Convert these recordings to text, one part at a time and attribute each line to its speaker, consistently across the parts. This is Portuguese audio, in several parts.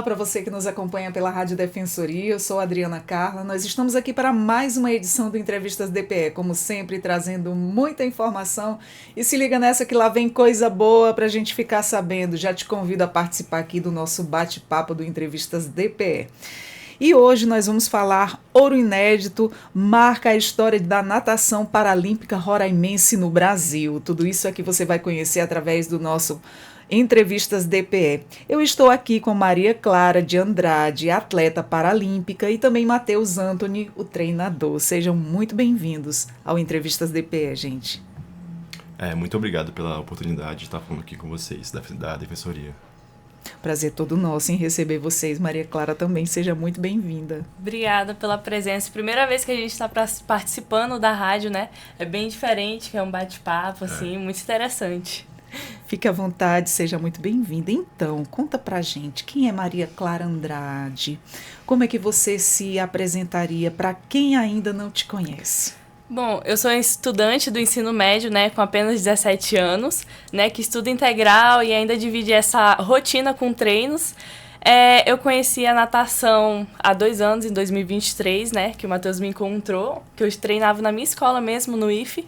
Speaker 1: Olá para você que nos acompanha pela Rádio Defensoria, eu sou a Adriana Carla. Nós estamos aqui para mais uma edição do Entrevistas DPE, como sempre, trazendo muita informação. E se liga nessa que lá vem coisa boa para a gente ficar sabendo. Já te convido a participar aqui do nosso bate-papo do Entrevistas DPE. E hoje nós vamos falar ouro inédito, marca a história da natação paralímpica roraimense no Brasil. Tudo isso aqui você vai conhecer através do nosso Entrevistas DPE. Eu estou aqui com Maria Clara de Andrade, atleta paralímpica, e também Matheus Antony, o treinador. Sejam muito bem-vindos ao Entrevistas DPE, gente.
Speaker 2: Muito obrigado pela oportunidade de estar falando aqui com vocês, da Defensoria.
Speaker 1: Prazer todo nosso em receber vocês. Maria Clara também, seja muito bem-vinda.
Speaker 3: Obrigada pela presença. Primeira vez que a gente está participando da rádio, né? É bem diferente, que é um bate-papo, assim, muito interessante.
Speaker 1: Fique à vontade, seja muito bem-vinda. Então, conta pra gente, quem é Maria Clara Andrade? Como é que você se apresentaria para quem ainda não te conhece?
Speaker 3: Bom, eu sou estudante do ensino médio, né, com apenas 17 anos, né, que estuda integral e ainda divide essa rotina com treinos. Eu conheci a natação há 2 anos, em 2023, né, que o Matheus me encontrou, que eu treinava na minha escola mesmo, no IFE.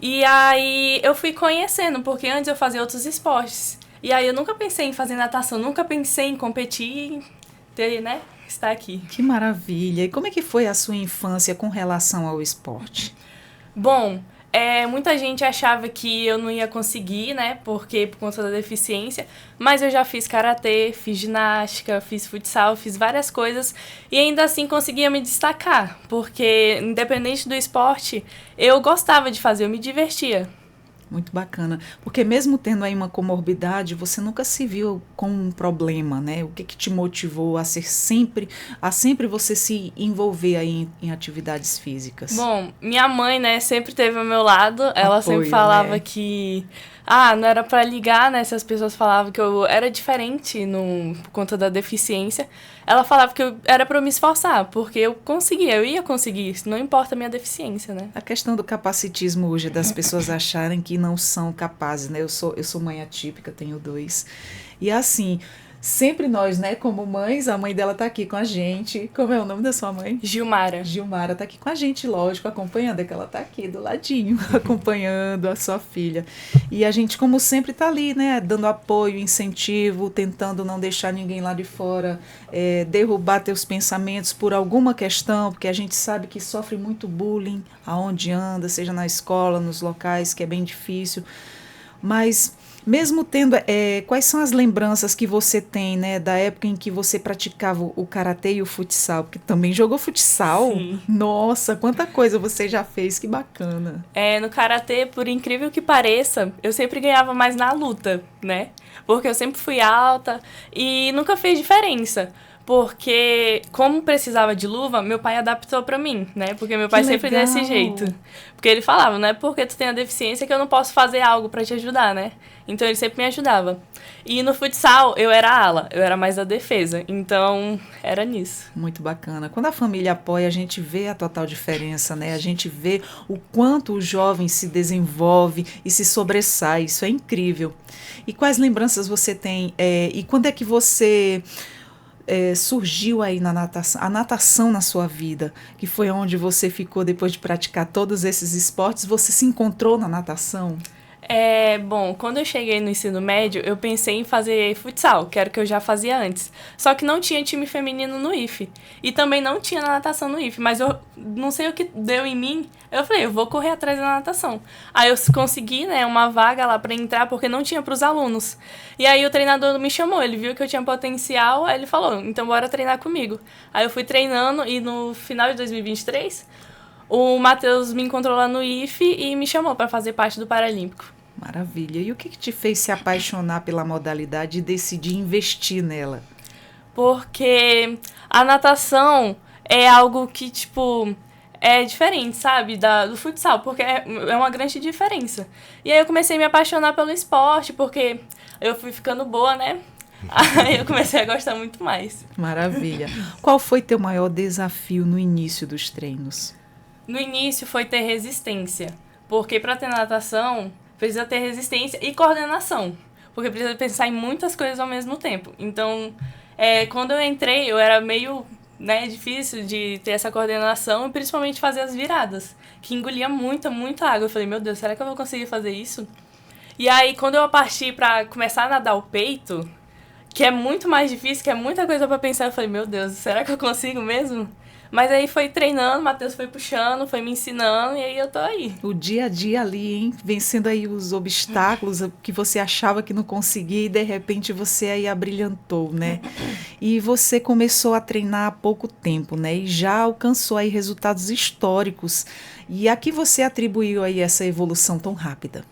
Speaker 3: E aí eu fui conhecendo, porque antes eu fazia outros esportes. E aí eu nunca pensei em fazer natação, nunca pensei em competir, né? Estar aqui.
Speaker 1: Que maravilha! E como é que foi a sua infância com relação ao esporte?
Speaker 3: Bom, muita gente achava que eu não ia conseguir, né? Porque por conta da deficiência. Mas eu já fiz karatê, fiz ginástica, fiz futsal, fiz várias coisas. E ainda assim conseguia me destacar. Porque, independente do esporte, eu gostava de fazer, eu me divertia.
Speaker 1: Muito bacana, porque mesmo tendo aí uma comorbidade, você nunca se viu com um problema, né? O que te motivou a sempre você se envolver aí em atividades físicas?
Speaker 3: Bom, minha mãe, né, sempre esteve ao meu lado, ela sempre falava, né, que não era pra ligar, né, se as pessoas falavam que eu era diferente por conta da deficiência. Ela falava que era pra eu me esforçar, porque eu ia conseguir, não importa a minha deficiência, né?
Speaker 1: A questão do capacitismo hoje, das pessoas acharem que não são capazes, né? Eu sou mãe atípica, tenho 2. E assim, sempre nós, né, como mães, a mãe dela tá aqui com a gente. Como é o nome da sua mãe?
Speaker 3: Gilmara.
Speaker 1: Gilmara tá aqui com a gente, lógico, acompanhando, é que ela tá aqui do ladinho, acompanhando a sua filha. E a gente, como sempre, tá ali, né, dando apoio, incentivo, tentando não deixar ninguém lá de fora, derrubar teus pensamentos por alguma questão, porque a gente sabe que sofre muito bullying aonde anda, seja na escola, nos locais, que é bem difícil. Mas mesmo tendo, quais são as lembranças que você tem, né, da época em que você praticava o karatê e o futsal? Porque também jogou futsal?
Speaker 3: Sim.
Speaker 1: Nossa, quanta coisa você já fez, que bacana.
Speaker 3: No karatê, por incrível que pareça, eu sempre ganhava mais na luta, né? Porque eu sempre fui alta e nunca fez diferença. Porque, como precisava de luva, meu pai adaptou pra mim, né? Porque meu pai sempre desse jeito. Porque ele falava, não é porque tu tem a deficiência que eu não posso fazer algo pra te ajudar, né? Então, ele sempre me ajudava. E no futsal, eu era ala, eu era mais a defesa. Então, era nisso.
Speaker 1: Muito bacana. Quando a família apoia, a gente vê a total diferença, né? A gente vê o quanto o jovem se desenvolve e se sobressai. Isso é incrível. E quais lembranças você tem? E quando é que você surgiu aí a natação na sua vida, que foi onde você ficou depois de praticar todos esses esportes, você se encontrou na natação?
Speaker 3: Bom, quando eu cheguei no ensino médio, eu pensei em fazer futsal, que era o que eu já fazia antes. Só que não tinha time feminino no IFE. E também não tinha natação no IFE, mas eu não sei o que deu em mim. Eu falei, eu vou correr atrás da natação. Aí eu consegui, né, uma vaga lá pra entrar, porque não tinha pros alunos. E aí o treinador me chamou, ele viu que eu tinha potencial, aí ele falou, então bora treinar comigo. Aí eu fui treinando e no final de 2023, o Matheus me encontrou lá no IFE e me chamou pra fazer parte do Paralímpico.
Speaker 1: Maravilha. E o que te fez se apaixonar pela modalidade e decidir investir nela?
Speaker 3: Porque a natação é algo que, tipo, é diferente, sabe, do futsal, porque é uma grande diferença. E aí eu comecei a me apaixonar pelo esporte, porque eu fui ficando boa, né? Aí eu comecei a gostar muito mais.
Speaker 1: Maravilha. Qual foi teu maior desafio no início dos treinos?
Speaker 3: No início foi ter resistência, porque para ter natação precisa ter resistência e coordenação, porque precisa pensar em muitas coisas ao mesmo tempo. Então, quando eu entrei, eu era meio, né, difícil de ter essa coordenação e principalmente fazer as viradas, que engolia muita, muita água. Eu falei, meu Deus, será que eu vou conseguir fazer isso? E aí, quando eu parti pra começar a nadar o peito, que é muito mais difícil, que é muita coisa pra pensar, eu falei, meu Deus, será que eu consigo mesmo? Mas aí foi treinando, o Matheus foi puxando, foi me ensinando e aí eu tô aí.
Speaker 1: O dia a dia ali, hein? Vencendo aí os obstáculos que você achava que não conseguia e de repente você aí abrilhantou, né? E você começou a treinar há pouco tempo, né? E já alcançou aí resultados históricos. E a que você atribuiu aí essa evolução tão rápida?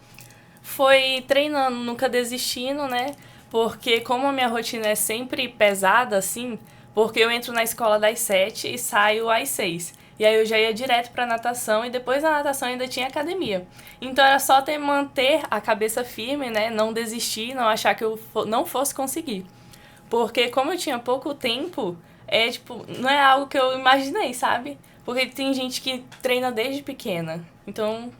Speaker 3: Foi treinando, nunca desistindo, né? Porque como a minha rotina é sempre pesada, assim, porque eu entro na escola das 7 e saio às 6. E aí eu já ia direto pra natação e depois da natação ainda tinha academia. Então era só manter a cabeça firme, né? Não desistir, não achar que eu não fosse conseguir. Porque como eu tinha pouco tempo, não é algo que eu imaginei, sabe? Porque tem gente que treina desde pequena. Então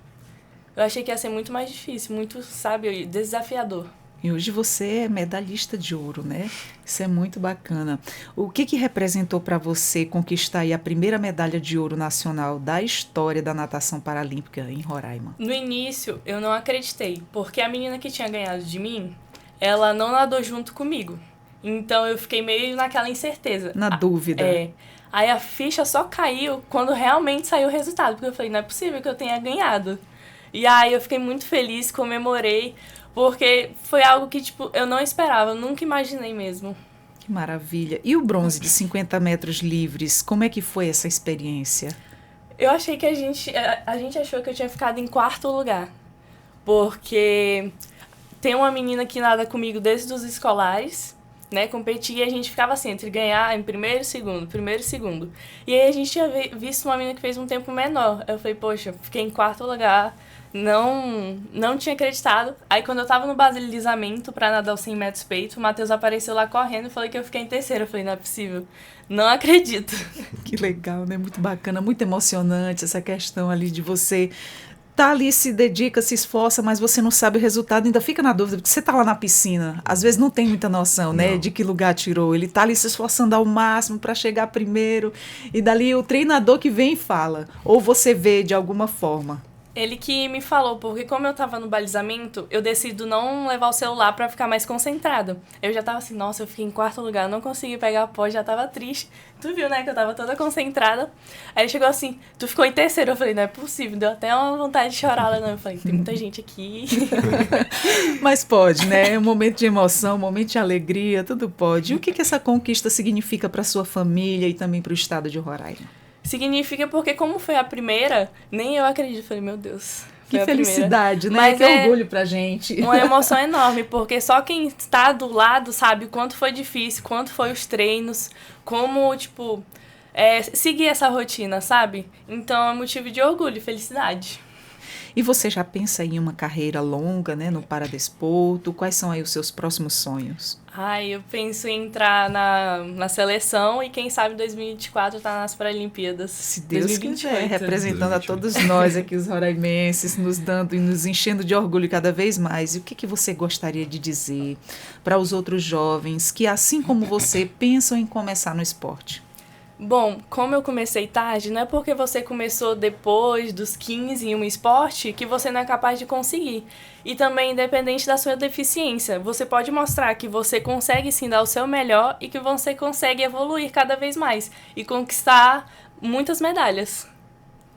Speaker 3: eu achei que ia ser muito mais difícil, muito, sabe, desafiador.
Speaker 1: E hoje você é medalhista de ouro, né? Isso é muito bacana. O que representou para você conquistar aí a primeira medalha de ouro nacional da história da natação paralímpica em Roraima?
Speaker 3: No início, eu não acreditei, porque a menina que tinha ganhado de mim, ela não nadou junto comigo. Então eu fiquei meio naquela incerteza.
Speaker 1: Na dúvida.
Speaker 3: Aí a ficha só caiu quando realmente saiu o resultado, porque eu falei, não é possível que eu tenha ganhado. E aí eu fiquei muito feliz, comemorei, porque foi algo que, eu não esperava, eu nunca imaginei mesmo.
Speaker 1: Que maravilha. E o bronze de 50 metros livres, como é que foi essa experiência?
Speaker 3: Eu achei que a gente achou que eu tinha ficado em 4º lugar, porque tem uma menina que nada comigo desde os escolares, né, competia e a gente ficava assim, entre ganhar em primeiro e segundo. E aí a gente tinha visto uma menina que fez um tempo menor. Eu falei, poxa, fiquei em 4º lugar, não tinha acreditado. Aí quando eu tava no basilisamento pra nadar os 100 metros peito, o Matheus apareceu lá correndo e falou que eu fiquei em 3º. Eu falei, não é possível, não acredito.
Speaker 1: Que legal, né? Muito bacana, muito emocionante essa questão ali de você tá ali, se dedica, se esforça, mas você não sabe o resultado, ainda fica na dúvida, porque você tá lá na piscina, às vezes não tem muita noção, né,
Speaker 2: Não.
Speaker 1: de que lugar tirou. Ele tá ali se esforçando ao máximo para chegar primeiro, e dali o treinador que vem e fala, ou você vê de alguma forma.
Speaker 3: Ele que me falou, porque como eu tava no balisamento, eu decido não levar o celular pra ficar mais concentrada. Eu já tava assim, nossa, eu fiquei em 4º lugar, não consegui pegar a pós, já tava triste. Tu viu, né, que eu tava toda concentrada. Aí ele chegou assim, tu ficou em 3º. Eu falei, não é possível, deu até uma vontade de chorar lá, não. Eu falei, tem muita gente aqui.
Speaker 1: Mas pode, né? Um momento de emoção, um momento de alegria, tudo pode. E o que essa conquista significa para sua família e também para o estado de Roraima?
Speaker 3: Significa porque como foi a primeira, nem eu acredito. Falei, meu Deus.
Speaker 1: Que felicidade, né?
Speaker 3: Mas
Speaker 1: que orgulho pra gente.
Speaker 3: Uma emoção enorme, porque só quem está do lado sabe o quanto foi difícil, quanto foi os treinos, como, seguir essa rotina, sabe? Então é motivo de orgulho e felicidade.
Speaker 1: E você já pensa em uma carreira longa, né, no paradesporto? Quais são aí os seus próximos sonhos?
Speaker 3: Eu penso em entrar na seleção e quem sabe em 2024 tá nas Paralimpíadas.
Speaker 1: Se Deus
Speaker 3: 2028.
Speaker 1: quiser, representando a todos nós aqui, os roraimenses, nos dando e nos enchendo de orgulho cada vez mais. E o que você gostaria de dizer para os outros jovens que, assim como você, pensam em começar no esporte?
Speaker 3: Bom, como eu comecei tarde, não é porque você começou depois dos 15 em um esporte que você não é capaz de conseguir. E também, independente da sua deficiência, você pode mostrar que você consegue sim dar o seu melhor e que você consegue evoluir cada vez mais e conquistar muitas medalhas.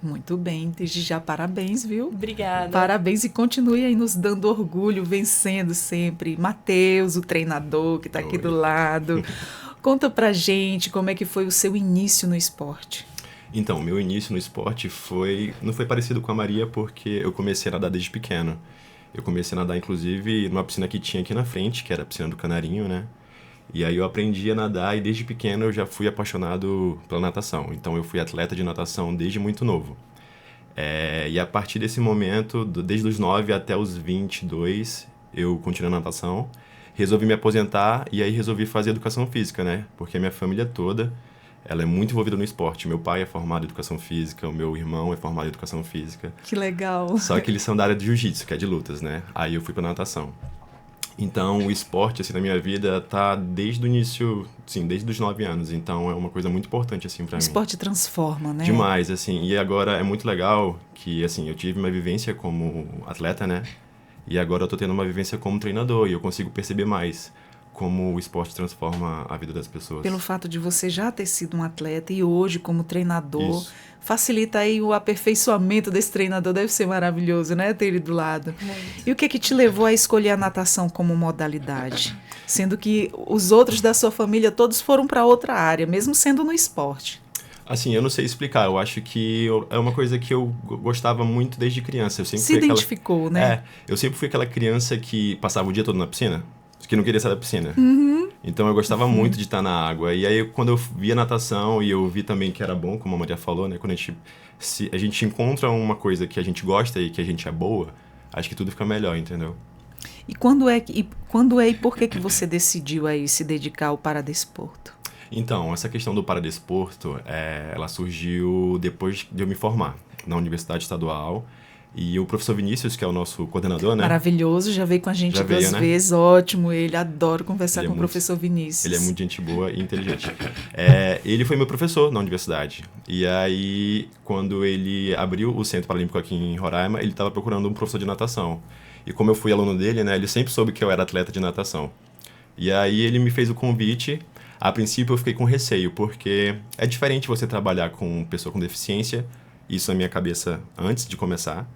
Speaker 1: Muito bem, desde já parabéns, viu?
Speaker 3: Obrigada.
Speaker 1: Parabéns e continue aí nos dando orgulho, vencendo sempre. Matheus, o treinador que está aqui do lado. Conta pra gente como é que foi o seu início no esporte.
Speaker 2: Então, meu início no esporte não foi parecido com a Maria, porque eu comecei a nadar desde pequeno. Eu comecei a nadar, inclusive, numa piscina que tinha aqui na frente, que era a piscina do Canarinho, né? E aí eu aprendi a nadar e desde pequeno eu já fui apaixonado pela natação. Então eu fui atleta de natação desde muito novo. E a partir desse momento, desde os 9 até os 22, eu continuei na natação. Resolvi me aposentar e aí resolvi fazer educação física, né? Porque a minha família toda, ela é muito envolvida no esporte. Meu pai é formado em educação física, o meu irmão é formado em educação física.
Speaker 1: Que legal.
Speaker 2: Só que eles são da área de jiu-jitsu, que é de lutas, né? Aí eu fui pra natação. Então, o esporte, assim, na minha vida tá desde o início, sim, desde os 9 anos. Então, é uma coisa muito importante, assim, pra
Speaker 1: O
Speaker 2: mim.
Speaker 1: esporte transforma, né?
Speaker 2: Demais, assim. E agora é muito legal que, assim, eu tive uma vivência como atleta, né? E agora eu tô tendo uma vivência como treinador e eu consigo perceber mais como o esporte transforma a vida das pessoas.
Speaker 1: Pelo fato de você já ter sido um atleta e hoje como treinador,
Speaker 2: Isso.
Speaker 1: facilita aí o aperfeiçoamento desse treinador, deve ser maravilhoso, né, ter ele do lado. E o que é que te levou a escolher a natação como modalidade? Sendo que os outros da sua família todos foram para outra área, mesmo sendo no esporte.
Speaker 2: Assim, eu não sei explicar. Eu acho que é uma coisa que eu gostava muito desde criança. Eu sempre
Speaker 1: Se
Speaker 2: fui
Speaker 1: identificou, né?
Speaker 2: eu sempre fui aquela criança que passava o dia todo na piscina, que não queria sair da piscina. Então eu gostava muito de estar na água. E aí quando eu via natação e eu vi também que era bom, como a Maria falou, né? Quando a gente encontra uma coisa que a gente gosta e que a gente é boa, acho que tudo fica melhor, entendeu?
Speaker 1: E quando é e por que que você decidiu aí se dedicar ao paradesporto?
Speaker 2: Então, essa questão do paradesporto, ela surgiu depois de eu me formar na Universidade Estadual. E o professor Vinícius, que é o nosso coordenador, né?
Speaker 1: Maravilhoso, já veio com a gente
Speaker 2: Já veio,
Speaker 1: duas
Speaker 2: né?
Speaker 1: vezes, ótimo ele, adoro conversar
Speaker 2: Ele é
Speaker 1: com o
Speaker 2: muito-
Speaker 1: professor Vinícius.
Speaker 2: Ele é muito gente boa e inteligente. Ele foi meu professor na universidade. E aí, quando ele abriu o Centro Paralímpico aqui em Roraima, ele estava procurando um professor de natação. E como eu fui aluno dele, né? Ele sempre soube que eu era atleta de natação. E aí ele me fez o convite. A princípio eu fiquei com receio, porque é diferente você trabalhar com pessoa com deficiência. Isso na minha cabeça antes de começar.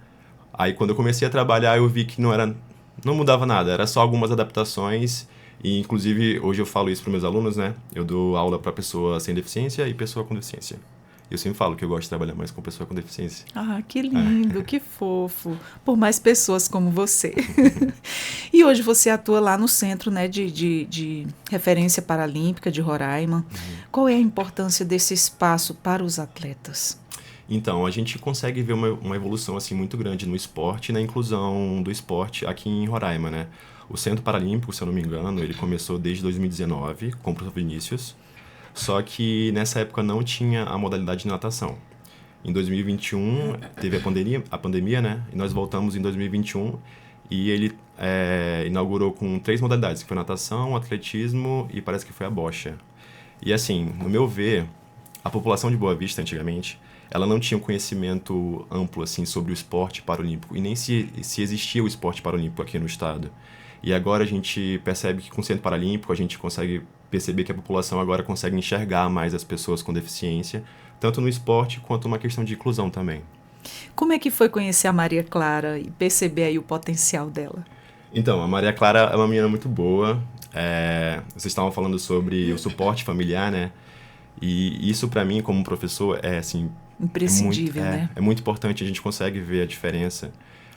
Speaker 2: Aí quando eu comecei a trabalhar eu vi que não mudava nada, era só algumas adaptações. E inclusive hoje eu falo isso para meus alunos, né? Eu dou aula para pessoa sem deficiência e pessoa com deficiência. Eu sempre falo que eu gosto de trabalhar mais com pessoa com deficiência.
Speaker 1: Ah, que lindo, que fofo. Por mais pessoas como você. E hoje você atua lá no Centro, né, de Referência Paralímpica de Roraima. Qual é a importância desse espaço para os atletas?
Speaker 2: Então, a gente consegue ver uma evolução assim muito grande no esporte e na inclusão do esporte aqui em Roraima, né? O Centro Paralímpico, se eu não me engano, ele começou desde 2019 com o professor Vinícius, só que nessa época não tinha a modalidade de natação. Em 2021 teve a pandemia, né? E nós voltamos em 2021 e ele inaugurou com 3 modalidades, que foi natação, atletismo e parece que foi a bocha. E assim, no meu ver, a população de Boa Vista antigamente, ela não tinha um conhecimento amplo assim sobre o esporte paralímpico e nem se existia o esporte paralímpico aqui no estado. E agora a gente percebe que com o Centro Paralímpico a gente consegue perceber que a população agora consegue enxergar mais as pessoas com deficiência, tanto no esporte quanto uma questão de inclusão também.
Speaker 1: Como é que foi conhecer a Maria Clara e perceber aí o potencial dela?
Speaker 2: Então, a Maria Clara é uma menina muito boa. Vocês estavam falando sobre o suporte familiar, né? E isso para mim, como professor, assim,
Speaker 1: Imprescindível, né?
Speaker 2: É muito importante, a gente consegue ver a diferença.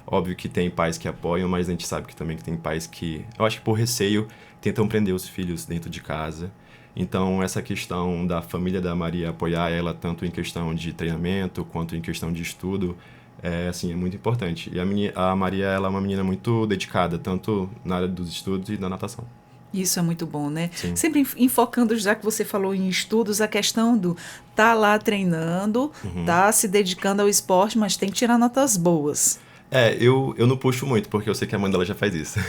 Speaker 2: Óbvio que tem pais que apoiam, mas a gente sabe que também tem pais que, eu acho que por receio, tentam prender os filhos dentro de casa. Então, essa questão da família da Maria apoiar ela, tanto em questão de treinamento, quanto em questão de estudo, é muito importante. E a Maria, ela é uma menina muito dedicada, tanto na área dos estudos e da natação.
Speaker 1: Isso é muito bom, né?
Speaker 2: Sim.
Speaker 1: Sempre enfocando, já que você falou em estudos, a questão do tá lá treinando, tá se dedicando ao esporte, mas tem que tirar notas boas.
Speaker 2: Eu não puxo muito, porque eu sei que a mãe dela já faz isso.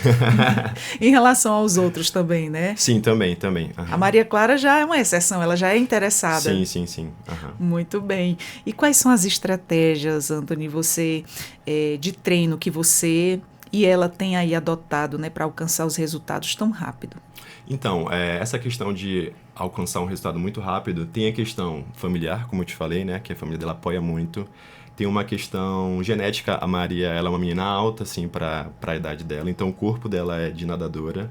Speaker 1: Em relação aos outros também, né?
Speaker 2: Sim, também. Aham.
Speaker 1: A Maria Clara já é uma exceção, ela já é interessada.
Speaker 2: Sim. Aham.
Speaker 1: Muito bem. E quais são as estratégias, Anthony, de treino que você e ela tem aí adotado, né, para alcançar os resultados tão rápido?
Speaker 2: Então, essa questão de alcançar um resultado muito rápido, tem a questão familiar, como eu te falei, né, que a família dela apoia muito. Tem uma questão genética, a Maria, ela é uma menina alta, assim, para a idade dela, então o corpo dela é de nadadora.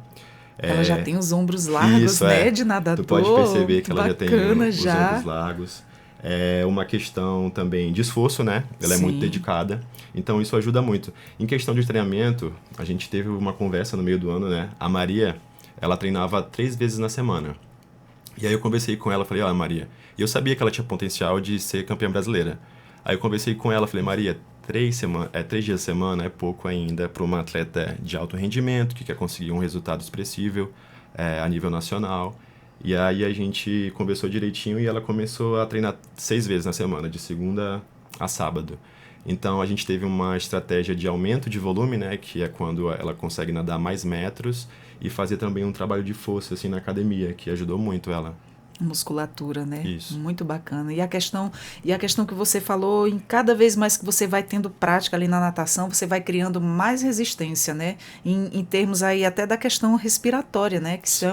Speaker 1: Ela já tem os ombros largos,
Speaker 2: Isso,
Speaker 1: né, de nadador.
Speaker 2: Tu pode perceber que ela já tem os
Speaker 1: já.
Speaker 2: ombros largos. É uma questão também de esforço, né? Ela é muito dedicada, então isso ajuda muito. Em questão de treinamento, a gente teve uma conversa no meio do ano, né? A Maria, ela treinava 3 vezes na semana. E aí eu conversei com ela, falei, Maria, e eu sabia que ela tinha potencial de ser campeã brasileira. Aí eu conversei com ela, falei, Maria, 3 dias a semana é pouco ainda para uma atleta de alto rendimento, que quer conseguir um resultado expressivo a nível nacional. E aí a gente conversou direitinho e ela começou a treinar 6 vezes na semana, de segunda a sábado. Então, a gente teve uma estratégia de aumento de volume, né, que é quando ela consegue nadar mais metros, e fazer também um trabalho de força, assim, na academia, que ajudou muito ela.
Speaker 1: Musculatura, né?
Speaker 2: Isso.
Speaker 1: Muito bacana. E a questão que você falou, em cada vez mais que você vai tendo prática ali na natação, você vai criando mais resistência, né? Em termos aí até da questão respiratória, né? Que isso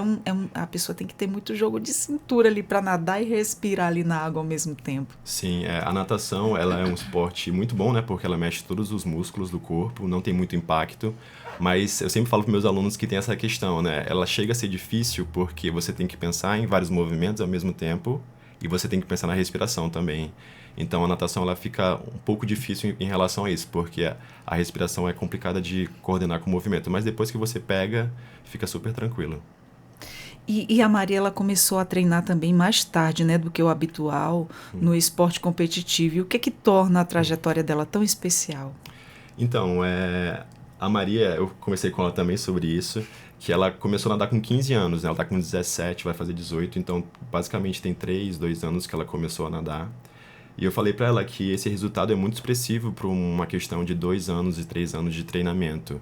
Speaker 1: a pessoa tem que ter muito jogo de cintura ali para nadar e respirar ali na água ao mesmo tempo.
Speaker 2: Sim, a natação, ela é um esporte muito bom, né? Porque ela mexe todos os músculos do corpo, não tem muito impacto. Mas eu sempre falo para meus alunos que tem essa questão, né? Ela chega a ser difícil porque você tem que pensar em vários movimentos ao mesmo tempo e você tem que pensar na respiração também. Então a natação ela fica um pouco difícil em relação a isso, porque a respiração é complicada de coordenar com o movimento. Mas depois que você pega, fica super tranquilo.
Speaker 1: E a Maria, ela começou a treinar também mais tarde, né, do que o habitual no esporte competitivo. E o que torna a trajetória dela tão especial?
Speaker 2: Então, a Maria, eu conversei com ela também sobre isso, que ela começou a nadar com 15 anos, né? Ela tá com 17, vai fazer 18, então basicamente tem 2 anos que ela começou a nadar. E eu falei pra ela que esse resultado é muito expressivo para uma questão de 2 anos e 3 anos de treinamento.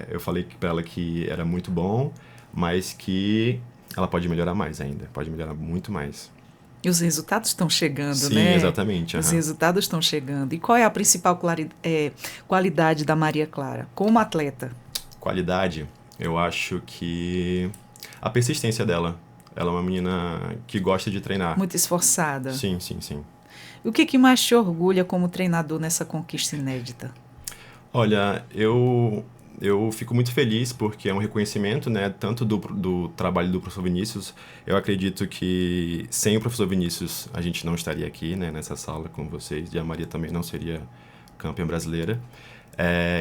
Speaker 2: Eu falei pra ela que era muito bom, mas que ela pode melhorar mais ainda, pode melhorar muito mais.
Speaker 1: E os resultados estão chegando,
Speaker 2: Sim,
Speaker 1: né?
Speaker 2: Sim, exatamente.
Speaker 1: Os resultados estão chegando. E qual é a principal qualidade da Maria Clara como atleta?
Speaker 2: Qualidade, eu acho que a persistência dela. Ela é uma menina que gosta de treinar.
Speaker 1: Muito esforçada.
Speaker 2: Sim, sim, sim.
Speaker 1: O que mais te orgulha como treinador nessa conquista inédita?
Speaker 2: Olha, eu fico muito feliz porque é um reconhecimento, né, tanto do trabalho do professor Vinícius. Eu acredito que sem o professor Vinícius a gente não estaria aqui, né, nessa sala com vocês, e a Maria também não seria campeã brasileira.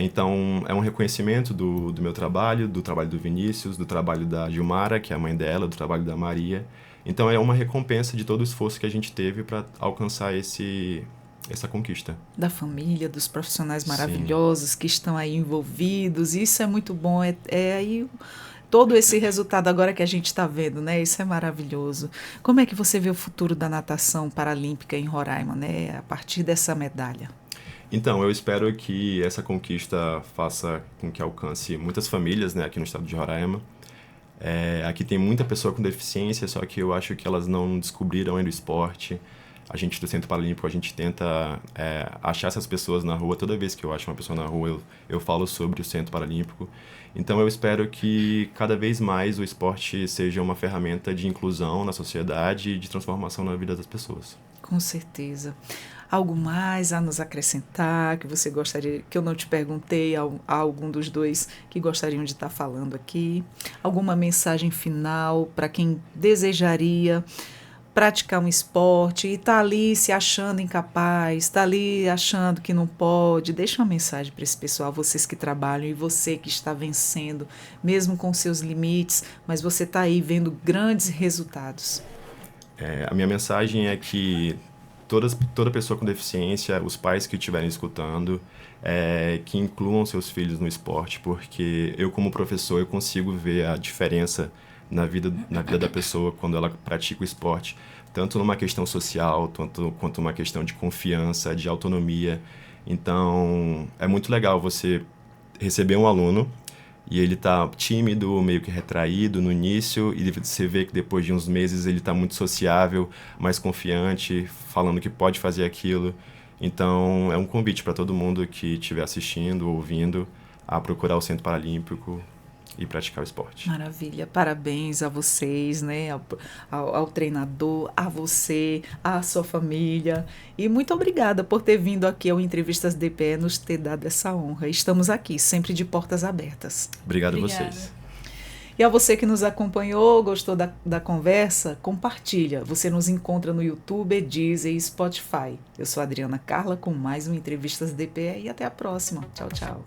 Speaker 2: Então, é um reconhecimento do meu trabalho, do trabalho do Vinícius, do trabalho da Gilmara, que é a mãe dela, do trabalho da Maria. Então, é uma recompensa de todo o esforço que a gente teve para alcançar essa conquista.
Speaker 1: Da família, dos profissionais maravilhosos Sim. que estão aí envolvidos, isso é muito bom, aí todo esse resultado agora que a gente está vendo, né? Isso é maravilhoso. Como é que você vê o futuro da natação paralímpica em Roraima, né? A partir dessa medalha?
Speaker 2: Então, eu espero que essa conquista faça com que alcance muitas famílias, né, aqui no estado de Roraima. Aqui tem muita pessoa com deficiência, só que eu acho que elas não descobriram ainda o esporte. A gente do Centro Paralímpico, a gente tenta achar essas pessoas na rua. Toda vez que eu acho uma pessoa na rua, eu falo sobre o Centro Paralímpico. Então eu espero que cada vez mais o esporte seja uma ferramenta de inclusão na sociedade e de transformação na vida das pessoas.
Speaker 1: Com certeza. Algo mais a nos acrescentar que você gostaria, que eu não te perguntei, a algum dos dois que gostariam de estar falando aqui? Alguma mensagem final para quem desejaria praticar um esporte e está ali se achando incapaz, está ali achando que não pode? Deixa uma mensagem para esse pessoal, vocês que trabalham e você que está vencendo, mesmo com seus limites, mas você está aí vendo grandes resultados.
Speaker 2: A minha mensagem é que toda pessoa com deficiência, os pais que estiverem escutando, que incluam seus filhos no esporte, porque eu como professor eu consigo ver a diferença na vida da pessoa quando ela pratica o esporte, tanto numa questão social, quanto uma questão de confiança, de autonomia. Então, é muito legal você receber um aluno e ele tá tímido, meio que retraído no início, e você vê que depois de uns meses ele tá muito sociável, mais confiante, falando que pode fazer aquilo. Então, é um convite para todo mundo que estiver assistindo, ouvindo, a procurar o Centro Paralímpico e praticar o esporte.
Speaker 1: Maravilha, parabéns a vocês, né, ao treinador, a você, à sua família, e muito obrigada por ter vindo aqui ao Entrevistas DPE, nos ter dado essa honra. Estamos aqui, sempre de portas abertas.
Speaker 2: Obrigado a vocês.
Speaker 1: E a você que nos acompanhou, gostou da conversa, compartilha. Você nos encontra no YouTube, Deezer e Spotify. Eu sou a Adriana Carla com mais um Entrevistas DPE e até a próxima. Tchau, tchau.